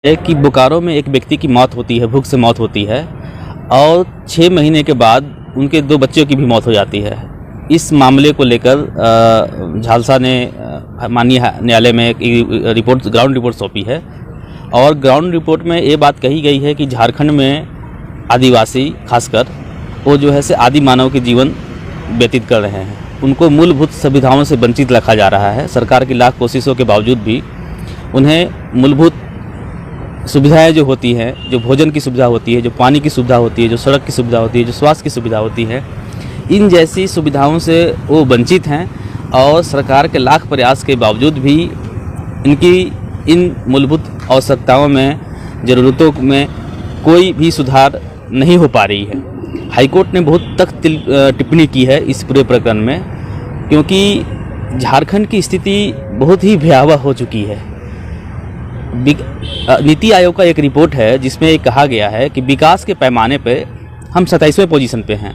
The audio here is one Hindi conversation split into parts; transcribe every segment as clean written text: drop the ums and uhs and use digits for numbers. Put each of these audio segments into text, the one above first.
है कि बोकारो में एक व्यक्ति की मौत होती है, भूख से मौत होती है और 6 महीने के बाद उनके 2 बच्चों की भी मौत हो जाती है। इस मामले को लेकर झालसा ने माननीय न्यायालय में एक रिपोर्ट, ग्राउंड रिपोर्ट सौंपी है और ग्राउंड रिपोर्ट में ये बात कही गई है कि झारखंड में आदिवासी खासकर वो जो है से आदि मानव के जीवन व्यतीत कर रहे हैं। उनको मूलभूत सुविधाओं से वंचित रखा जा रहा है। सरकार की लाख कोशिशों के बावजूद भी उन्हें मूलभूत सुविधाएं जो होती हैं, जो भोजन की सुविधा होती है, जो पानी की सुविधा होती है, जो सड़क की सुविधा होती है, जो स्वास्थ्य की सुविधा होती है, इन जैसी सुविधाओं से वो वंचित हैं और सरकार के लाख प्रयास के बावजूद भी इनकी इन मूलभूत आवश्यकताओं में, ज़रूरतों में कोई भी सुधार नहीं हो पा रही है। हाईकोर्ट ने बहुत सख्त टिप्पणी की है इस पूरे प्रकरण में, क्योंकि झारखंड की स्थिति बहुत ही भयावह हो चुकी है। नीति आयोग का एक रिपोर्ट है जिसमें कहा गया है कि विकास के पैमाने पे हम 27वें पोजीशन पे हैं,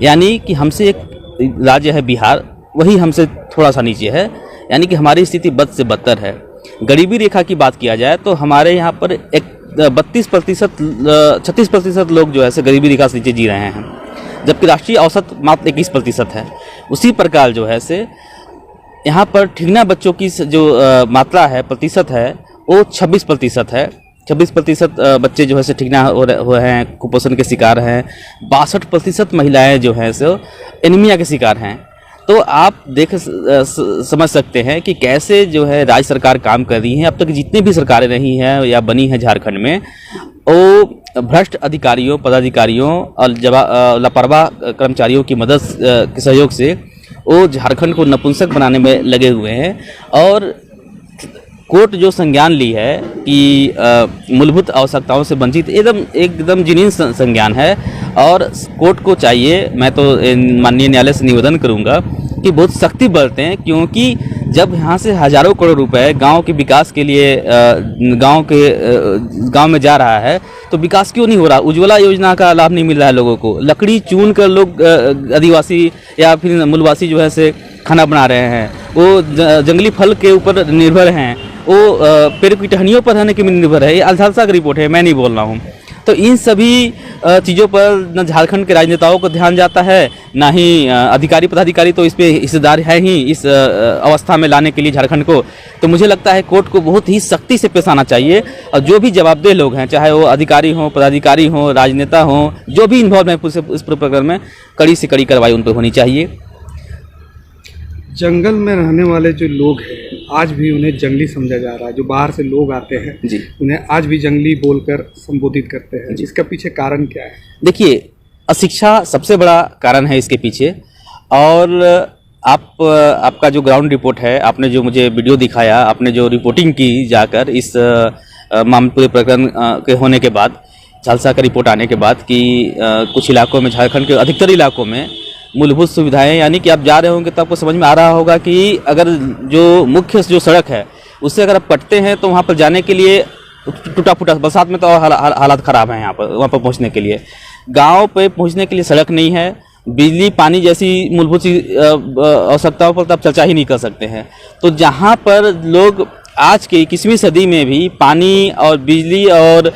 यानी कि हमसे एक राज्य है बिहार, वही हमसे थोड़ा सा नीचे है, यानी कि हमारी स्थिति बद से बदतर है। गरीबी रेखा की बात किया जाए तो हमारे यहाँ पर एक 36% लोग जो है गरीबी रेखा से नीचे जी रहे हैं, जबकि राष्ट्रीय औसत मात्र 21% है। उसी प्रकार जो है यहाँ पर ठिगना बच्चों की जो मात्रा है, प्रतिशत है, वो 26% है। 26% बच्चे जो है ठिगना हो रहे हैं, कुपोषण के शिकार हैं। 62% महिलाएं जो हैं एनीमिया के शिकार हैं। तो आप समझ सकते हैं कि कैसे जो है राज्य सरकार काम कर रही है। अब तक जितनी भी सरकारें रही हैं या बनी हैं झारखंड में, वो भ्रष्ट अधिकारियों, पदाधिकारियों और लापरवाह कर्मचारियों की मदद के सहयोग से वो झारखंड को नपुंसक बनाने में लगे हुए हैं। और कोर्ट जो संज्ञान ली है कि मूलभूत आवश्यकताओं से वंचित, एकदम जिनीन संज्ञान है और कोर्ट को चाहिए, मैं तो माननीय न्यायालय से निवेदन करूंगा कि बहुत सख्ती बरतें, क्योंकि जब यहाँ से हजारों करोड़ रुपए गांव के विकास के लिए गांव में जा रहा है तो विकास क्यों नहीं हो रहा? उज्ज्वला योजना का लाभ नहीं मिल रहा है लोगों को। लकड़ी चुन कर लोग आदिवासी या फिर मूलवासी जो है से खाना बना रहे हैं, वो जंगली फल के ऊपर निर्भर हैं, वो पेड़ की टहनियों पर रहने के लिए निर्भर है। ये झालसा की रिपोर्ट है, मैं नहीं बोल रहा हूँ। तो इन सभी चीज़ों पर न झारखंड के राजनेताओं को ध्यान जाता है, ना ही अधिकारी पदाधिकारी तो इस पे हिस्सेदार है ही इस अवस्था में लाने के लिए झारखंड को। तो मुझे लगता है कोर्ट को बहुत ही सख्ती से पेश आना चाहिए और जो भी जवाबदेह लोग हैं, चाहे वो अधिकारी हों, पदाधिकारी हों, राजनेता हों, जो भी इन्वॉल्व हैं इस प्रकरण में, कड़ी से कड़ी कार्रवाई उन पर होनी चाहिए। जंगल में रहने वाले जो लोग हैं आज भी उन्हें जंगली समझा जा रहा है। जो बाहर से लोग आते हैं जी, उन्हें आज भी जंगली बोलकर संबोधित करते हैं। इसका पीछे कारण क्या है? देखिए, अशिक्षा सबसे बड़ा कारण है इसके पीछे। और आपका जो ग्राउंड रिपोर्ट है, आपने जो मुझे वीडियो दिखाया, आपने जो रिपोर्टिंग की जाकर इस पूरे प्रकरण के होने के बाद, झालसा का रिपोर्ट आने के बाद कि कुछ इलाकों में, झारखंड के अधिकतर इलाकों में मूलभूत सुविधाएं, यानी कि आप जा रहे होंगे तो आपको समझ में आ रहा होगा कि अगर जो मुख्य जो सड़क है उससे अगर आप कटते हैं तो वहाँ पर जाने के लिए टूटा फूटा, बरसात में तो हालात ख़राब हैं वहाँ पर पहुँचने के लिए। गांव पे पहुँचने के लिए सड़क नहीं है, बिजली पानी जैसी मूलभूत आवश्यकताओं पर तो आप चर्चा ही नहीं कर सकते हैं। तो जहाँ पर लोग आज की 21वीं सदी में भी पानी और बिजली और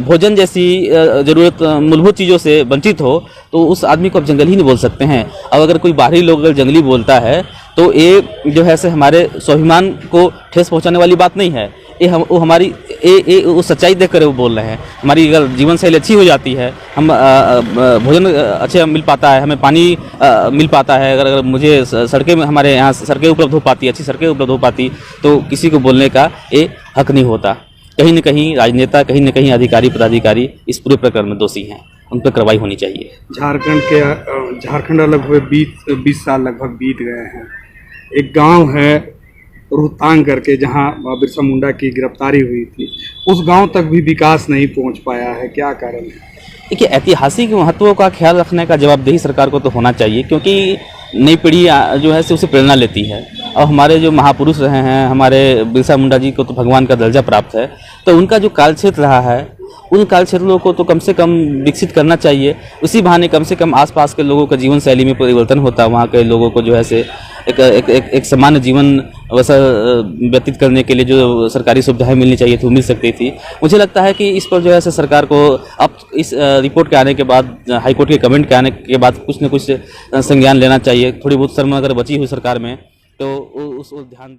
भोजन जैसी ज़रूरत मूलभूत चीज़ों से वंचित हो, तो उस आदमी को आप जंगल ही नहीं बोल सकते हैं। अब अगर कोई बाहरी लोग अगर जंगली बोलता है तो ये जो है हमारे स्वाभिमान को ठेस पहुंचाने वाली बात नहीं है। वो हमारी वो सच्चाई देखकर वो बोल रहे हैं। हमारी अगर जीवन शैली अच्छी हो जाती है, हम भोजन अच्छे मिल पाता है, हमें पानी मिल पाता है, अगर मुझे सड़कें, हमारे यहाँ सड़कें उपलब्ध हो पाती, अच्छी सड़कें उपलब्ध हो पाती, तो किसी को बोलने का ये हक नहीं होता। कहीं न कहीं राजनेता, कहीं न कहीं अधिकारी पदाधिकारी इस पूरे प्रकरण में दोषी हैं, उन पर कार्रवाई होनी चाहिए। झारखंड लगभग 20 साल लगभग बीत गए हैं। एक गांव है रोहतांग करके, जहां बिरसा मुंडा की गिरफ्तारी हुई थी, उस गांव तक भी विकास नहीं पहुंच पाया है। क्या कारण है? देखिए, ऐतिहासिक महत्व का ख्याल रखने का जवाबदेही सरकार को तो होना चाहिए, क्योंकि नई पीढ़ी जो है उससे प्रेरणा लेती है। और हमारे जो महापुरुष रहे हैं, हमारे बिरसा मुंडा जी को तो भगवान का दर्जा प्राप्त है, तो उनका जो काल क्षेत्र रहा है, उन काल क्षेत्रों को तो कम से कम विकसित करना चाहिए। उसी बहाने कम से कम आसपास के लोगों का जीवन शैली में परिवर्तन होता है, वहाँ के लोगों को जो है एक सामान्य जीवन वैसा व्यतीत करने के लिए जो सरकारी सुविधाएं मिलनी चाहिए थी वो मिल सकती थी। मुझे लगता है कि इस पर जो है सो सरकार को अब इस रिपोर्ट के आने के बाद, हाई कोर्ट के कमेंट के आने के बाद कुछ न कुछ संज्ञान लेना चाहिए। थोड़ी बहुत शर्मा अगर बची हुई सरकार में तो उस ध्यान